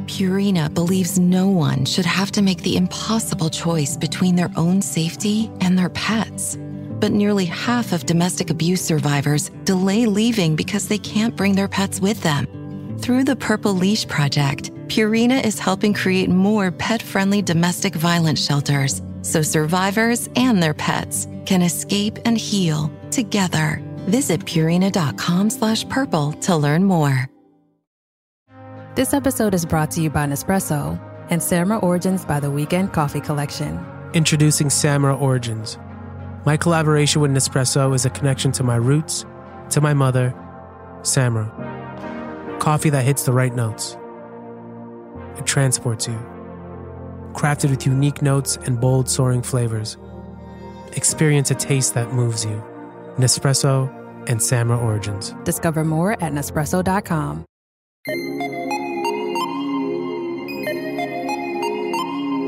Purina believes no one should have to make the impossible choice between their own safety and their pets. But nearly half of domestic abuse survivors delay leaving because they can't bring their pets with them. Through the Purple Leash Project, Purina is helping create more pet-friendly domestic violence shelters so survivors and their pets can escape and heal together. Visit Purina.com/purple to learn more. This episode is brought to you by Nespresso and Samra Origins by The Weekend Coffee Collection. Introducing Samra Origins. My collaboration with Nespresso is a connection to my roots, to my mother, Samra. Coffee that hits the right notes. It transports you. Crafted with unique notes and bold, soaring flavors. Experience a taste that moves you. Nespresso and Samra Origins. Discover more at Nespresso.com.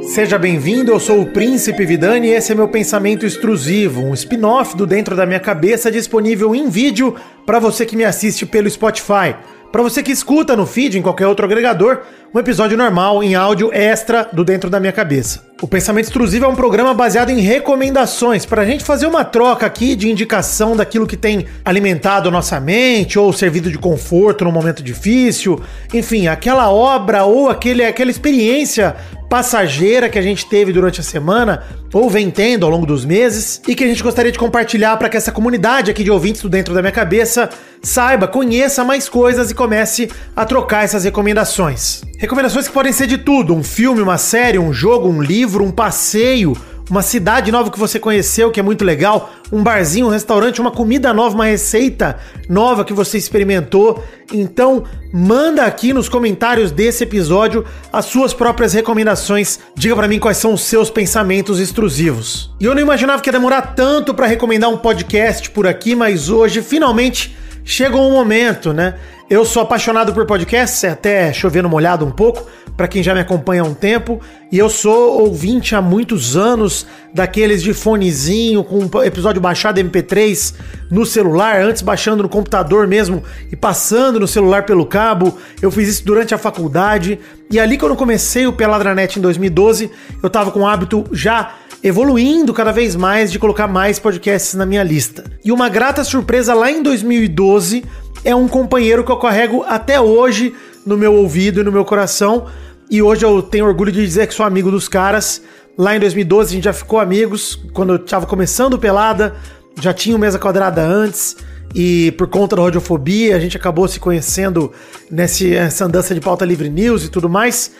Seja bem-vindo, eu sou o Príncipe Vidani e esse é meu Pensamento Extrusivo, um spin-off do Dentro da Minha Cabeça disponível em vídeo para você que me assiste pelo Spotify. Para você que escuta no feed, em qualquer outro agregador, um episódio normal em áudio extra do Dentro da Minha Cabeça. O Pensamento Extrusivo é um programa baseado em recomendações, para a gente fazer uma troca aqui de indicação daquilo que tem alimentado nossa mente, ou servido de conforto num momento difícil, enfim, aquela obra ou aquela experiência passageira que a gente teve durante a semana, ou vem tendo ao longo dos meses, e que a gente gostaria de compartilhar para que essa comunidade aqui de ouvintes do Dentro da Minha Cabeça saiba, conheça mais coisas e comece a trocar essas recomendações. Recomendações que podem ser de tudo: um filme, uma série, um jogo, um livro, um passeio, uma cidade nova que você conheceu, que é muito legal, um barzinho, um restaurante, uma comida nova, uma receita nova que você experimentou. Então, manda aqui nos comentários desse episódio as suas próprias recomendações. Diga pra mim quais são os seus pensamentos extrusivos. E eu não imaginava que ia demorar tanto pra recomendar um podcast por aqui, mas hoje, finalmente, chegou um momento, né? Eu sou apaixonado por podcasts, até chovendo molhado um pouco, para quem já me acompanha há um tempo, e eu sou ouvinte há muitos anos daqueles de fonezinho, com um episódio baixado MP3 no celular, antes baixando no computador mesmo e passando no celular pelo cabo. Eu fiz isso durante a faculdade, e ali quando eu comecei o Peladranet em 2012, eu tava com o hábito já evoluindo cada vez mais de colocar mais podcasts na minha lista. E uma grata surpresa lá em 2012 é um companheiro que eu carrego até hoje no meu ouvido e no meu coração, e hoje eu tenho orgulho de dizer que sou amigo dos caras. Lá em 2012 a gente já ficou amigos, quando eu tava começando o Pelada, já tinha o Mesa Quadrada antes, e por conta da Radiofobia a gente acabou se conhecendo nessa andança de Pauta Livre News e tudo mais.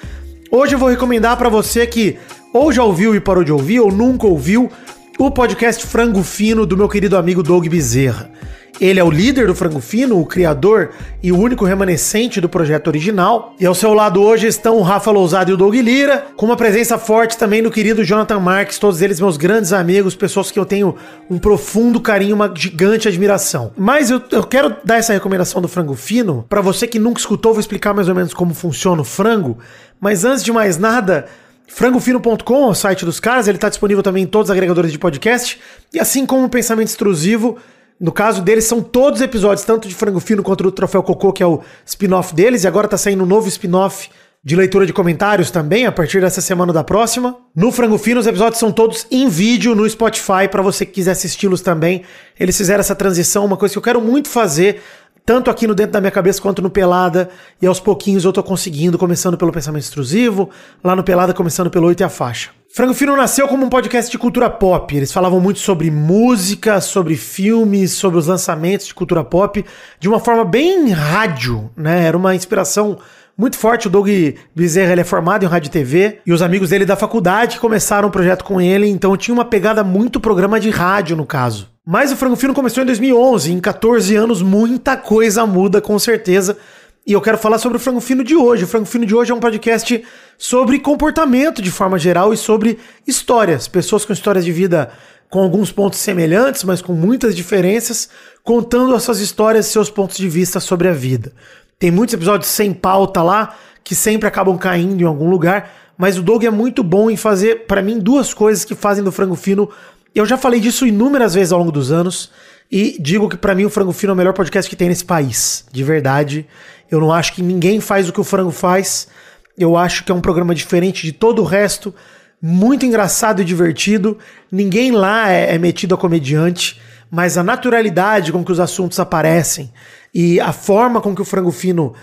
Hoje eu vou recomendar pra você que ou já ouviu e parou de ouvir, ou nunca ouviu, o podcast Frango Fino do meu querido amigo Doug Bezerra. Ele é o líder do Frango Fino, o criador e o único remanescente do projeto original. E ao seu lado hoje estão o Rafa Lousada e o Doug Lira, com uma presença forte também do querido Jonathan Marques, todos eles meus grandes amigos, pessoas que eu tenho um profundo carinho, uma gigante admiração. Mas eu quero dar essa recomendação do Frango Fino, pra você que nunca escutou, vou explicar mais ou menos como funciona o frango. Mas antes de mais nada, frangofino.com é o site dos caras, ele tá disponível também em todos os agregadores de podcast, e assim como o Pensamento Extrusivo, no caso deles são todos os episódios, tanto de Frango Fino quanto do Troféu Cocô, que é o spin-off deles, e agora tá saindo um novo spin-off de leitura de comentários também, a partir dessa semana ou da próxima. No Frango Fino, os episódios são todos em vídeo no Spotify, pra você que quiser assisti-los também. Eles fizeram essa transição, uma coisa que eu quero muito fazer, tanto aqui no Dentro da Minha Cabeça quanto no Pelada, e aos pouquinhos eu tô conseguindo, começando pelo Pensamento Extrusivo, lá no Pelada começando pelo 8 e a Faixa. Frango Fino nasceu como um podcast de cultura pop. Eles falavam muito sobre música, sobre filmes, sobre os lançamentos de cultura pop, de uma forma bem rádio, né? Era uma inspiração muito forte. O Doug Bezerra, ele é formado em rádio e TV, e os amigos dele da faculdade começaram um projeto com ele, então tinha uma pegada muito programa de rádio, no caso. Mas o Frango Fino começou em 2011, em 14 anos muita coisa muda, com certeza. E eu quero falar sobre o Frango Fino de hoje. O Frango Fino de hoje é um podcast sobre comportamento de forma geral e sobre histórias. Pessoas com histórias de vida com alguns pontos semelhantes, mas com muitas diferenças, contando as suas histórias e seus pontos de vista sobre a vida. Tem muitos episódios sem pauta lá, que sempre acabam caindo em algum lugar, mas o Doug é muito bom em fazer, para mim, duas coisas que fazem do Frango Fino. Eu já falei disso inúmeras vezes ao longo dos anos, e digo que pra mim o Frango Fino é o melhor podcast que tem nesse país, de verdade. Eu não acho que ninguém faz o que o Frango faz. Eu acho que é um programa diferente de todo o resto, muito engraçado e divertido. Ninguém lá é metido a comediante, mas a naturalidade com que os assuntos aparecem e a forma com que o Frango Fino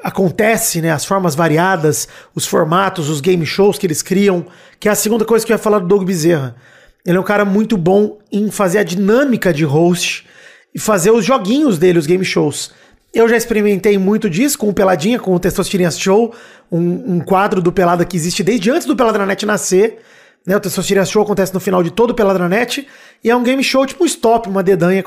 acontece, né, as formas variadas, os formatos, os game shows que eles criam, que é a segunda coisa que eu ia falar do Doug Bezerra. Ele é um cara muito bom em fazer a dinâmica de host e fazer os joguinhos dele, os game shows. Eu já experimentei muito disso com o Peladinha, com o Testosterinha Show, um quadro do Pelada que existe desde antes do Pelada na Net nascer. Né? O Testosterinha Show acontece no final de todo o Pelada na Net e é um game show tipo um stop, uma dedanha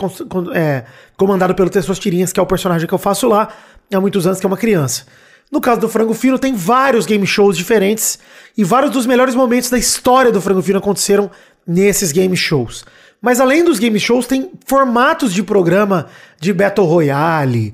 comandado pelo Testosterinhas, que é o personagem que eu faço lá há muitos anos, que é uma criança. No caso do Frango Fino, tem vários game shows diferentes e vários dos melhores momentos da história do Frango Fino aconteceram nesses game shows. Mas além dos game shows, tem formatos de programa de Battle Royale,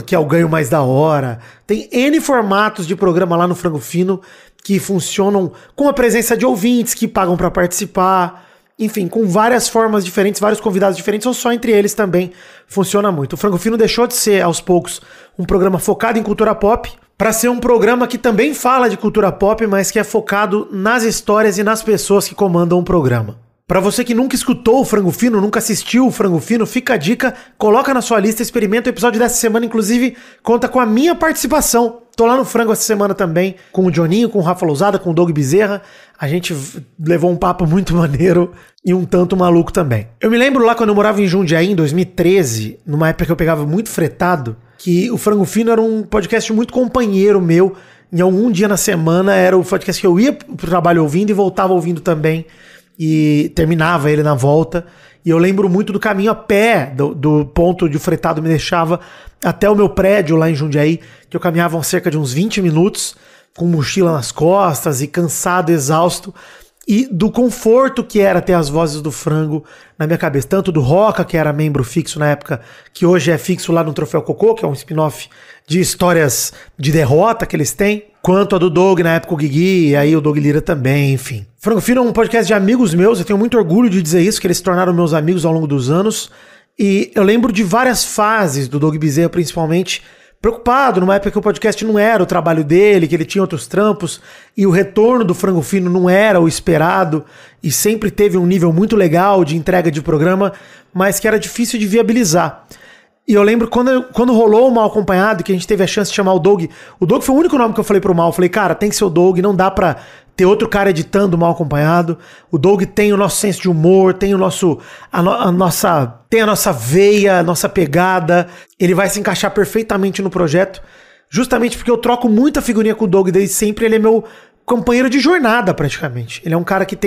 que é o ganho mais da hora. Tem N formatos de programa lá no Frango Fino que funcionam com a presença de ouvintes que pagam para participar. Enfim, com várias formas diferentes, vários convidados diferentes, ou só entre eles também funciona muito. O Frango Fino deixou de ser, aos poucos, um programa focado em cultura pop para ser um programa que também fala de cultura pop, mas que é focado nas histórias e nas pessoas que comandam o programa. Pra você que nunca escutou o Frango Fino, nunca assistiu o Frango Fino, fica a dica, coloca na sua lista, experimenta. O episódio dessa semana, inclusive, conta com a minha participação. Tô lá no Frango essa semana também, com o Johninho, com o Rafa Lousada, com o Doug Bezerra. A gente levou um papo muito maneiro e um tanto maluco também. Eu me lembro lá quando eu morava em Jundiaí, em 2013, numa época que eu pegava muito fretado, que o Frango Fino era um podcast muito companheiro meu. Em algum dia na semana era o podcast que eu ia pro trabalho ouvindo e voltava ouvindo também. E terminava ele na volta. E eu lembro muito do caminho a pé do ponto de fretado me deixava até o meu prédio lá em Jundiaí, que eu caminhava cerca de uns 20 minutos com mochila nas costas e cansado, exausto, e do conforto que era ter as vozes do Frango na minha cabeça, tanto do Roca, que era membro fixo na época, que hoje é fixo lá no Troféu Cocô, que é um spin-off de histórias de derrota que eles têm, quanto a do Doug, na época o Guigui, e aí o Doug Lira também, enfim. Frango Fino é um podcast de amigos meus, eu tenho muito orgulho de dizer isso, que eles se tornaram meus amigos ao longo dos anos, e eu lembro de várias fases do Doug Bezerra, principalmente, preocupado, numa época que o podcast não era o trabalho dele, que ele tinha outros trampos, e o retorno do Frango Fino não era o esperado, e sempre teve um nível muito legal de entrega de programa, mas que era difícil de viabilizar. E eu lembro quando rolou o Mal Acompanhado, que a gente teve a chance de chamar o Doug foi o único nome que eu falei pro Mal, eu falei, cara, tem que ser o Doug, não dá pra ter outro cara editando o Mal Acompanhado. O Doug tem o nosso senso de humor, tem tem a nossa veia, a nossa pegada. Ele vai se encaixar perfeitamente no projeto, justamente porque eu troco muita figurinha com o Doug desde sempre. Ele é meu companheiro de jornada, praticamente. Ele é um cara que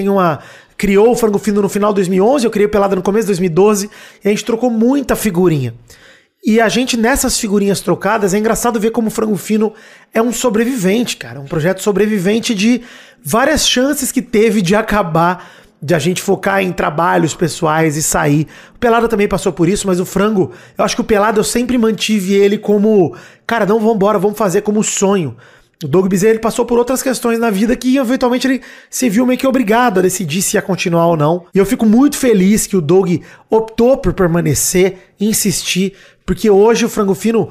criou o Frango Fino no final de 2011, eu criei o Pelada no começo de 2012, e a gente trocou muita figurinha. E a gente, nessas figurinhas trocadas, é engraçado ver como o Frango Fino é um sobrevivente, cara. Um projeto sobrevivente de várias chances que teve de acabar, de a gente focar em trabalhos pessoais e sair. O Pelada também passou por isso, mas o Frango, eu acho que o Pelada eu sempre mantive ele como, cara, não, vambora, vamos fazer como sonho. O Doug Bezerra, ele passou por outras questões na vida que eventualmente ele se viu meio que obrigado a decidir se ia continuar ou não. E eu fico muito feliz que o Doug optou por permanecer, insistir, porque hoje o Frango Fino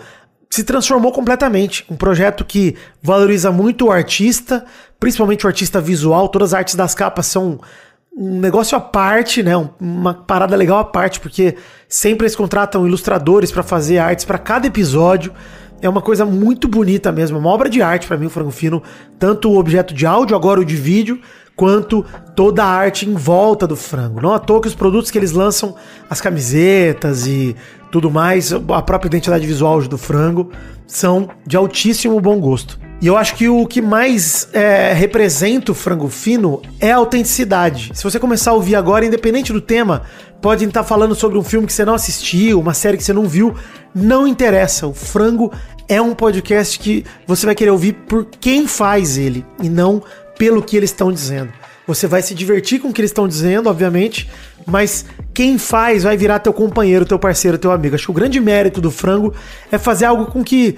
se transformou completamente. Um projeto que valoriza muito o artista, principalmente o artista visual. Todas as artes das capas são um negócio à parte, né? Uma parada legal à parte, porque sempre eles contratam ilustradores para fazer artes para cada episódio. É uma coisa muito bonita mesmo, uma obra de arte pra mim, o Frango Fino. Tanto o objeto de áudio, agora o de vídeo, quanto toda a arte em volta do Frango. Não à toa que os produtos que eles lançam, as camisetas e tudo mais, a própria identidade visual do Frango, são de altíssimo bom gosto. E eu acho que o que mais representa o Frango Fino é a autenticidade. Se você começar a ouvir agora, independente do tema, pode estar falando sobre um filme que você não assistiu, uma série que você não viu, não interessa. O Frango é um podcast que você vai querer ouvir por quem faz ele e não pelo que eles estão dizendo. Você vai se divertir com o que eles estão dizendo, obviamente, mas quem faz vai virar teu companheiro, teu parceiro, teu amigo. Acho que o grande mérito do Frango é fazer algo com que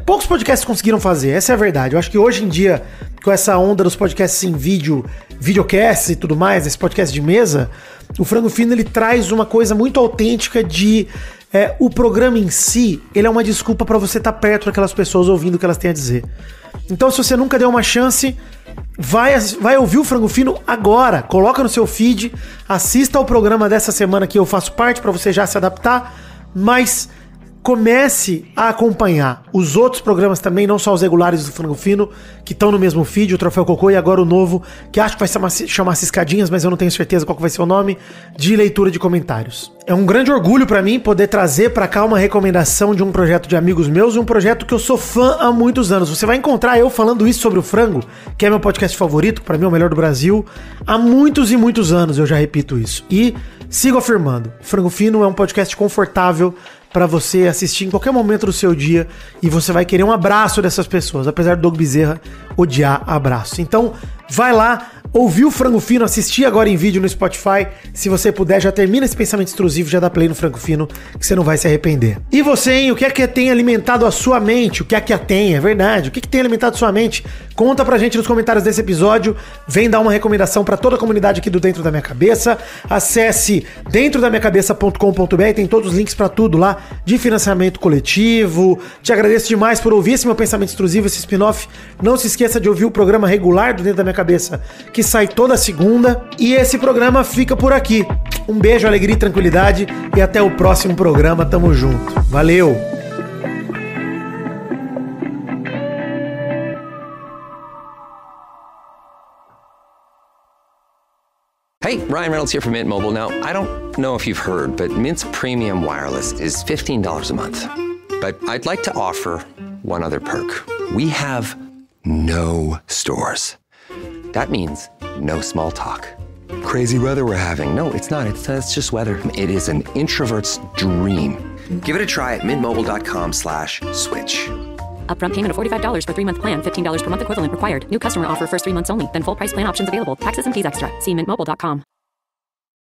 poucos podcasts conseguiram fazer, essa é a verdade. Eu acho que hoje em dia, com essa onda dos podcasts em vídeo, videocasts e tudo mais, esse podcast de mesa, o Frango Fino ele traz uma coisa muito autêntica de... o programa em si, ele é uma desculpa pra você estar perto daquelas pessoas ouvindo o que elas têm a dizer. Então, se você nunca deu uma chance, vai ouvir o Frango Fino agora. Coloca no seu feed, assista ao programa dessa semana que eu faço parte pra você já se adaptar, mas comece a acompanhar os outros programas também, não só os regulares do Frango Fino, que estão no mesmo feed, o Troféu Cocô e agora o novo, que acho que vai chamar Ciscadinhas, mas eu não tenho certeza qual que vai ser o nome, de leitura de comentários. É um grande orgulho pra mim poder trazer pra cá uma recomendação de um projeto de amigos meus, um projeto que eu sou fã há muitos anos. Você vai encontrar eu falando isso sobre o Frango, que é meu podcast favorito, que pra mim é o melhor do Brasil, há muitos e muitos anos, eu já repito isso. E sigo afirmando, Frango Fino é um podcast confortável pra você assistir em qualquer momento do seu dia e você vai querer um abraço dessas pessoas, apesar do Doug Bezerra odiar abraço. Então, vai lá, ouvir o Frango Fino, assistir agora em vídeo no Spotify. Se você puder, já termina esse pensamento extrusivo, já dá play no Frango Fino, que você não vai se arrepender. E você, hein? O que é que tem alimentado a sua mente? O que é que tem? É verdade. O que é que tem alimentado a sua mente? Conta pra gente nos comentários desse episódio. Vem dar uma recomendação pra toda a comunidade aqui do Dentro da Minha Cabeça. Acesse dentrodaminhacabeça.com.br, tem todos os links pra tudo lá, de financiamento coletivo. Te agradeço demais por ouvir esse meu pensamento extrusivo, esse spin-off. Não se esqueça de ouvir o programa regular do Dentro da Minha Cabeça, que sai toda segunda. E esse programa fica por aqui. Um beijo, alegria e tranquilidade. E até o próximo programa. Tamo junto. Valeu! Hey, Ryan Reynolds here from Mint Mobile. Now, I don't know if you've heard, but Mint's premium wireless is $15 a month. But I'd like to offer one other perk. We have no stores. That means no small talk. Crazy weather we're having. No, it's not. It's just weather. It is an introvert's dream. Give it a try at mintmobile.com/switch. Upfront payment of $45 for 3-month plan. $15 per month equivalent required. New customer offer first 3 months only. Then full price plan options available. Taxes and fees extra. See mintmobile.com.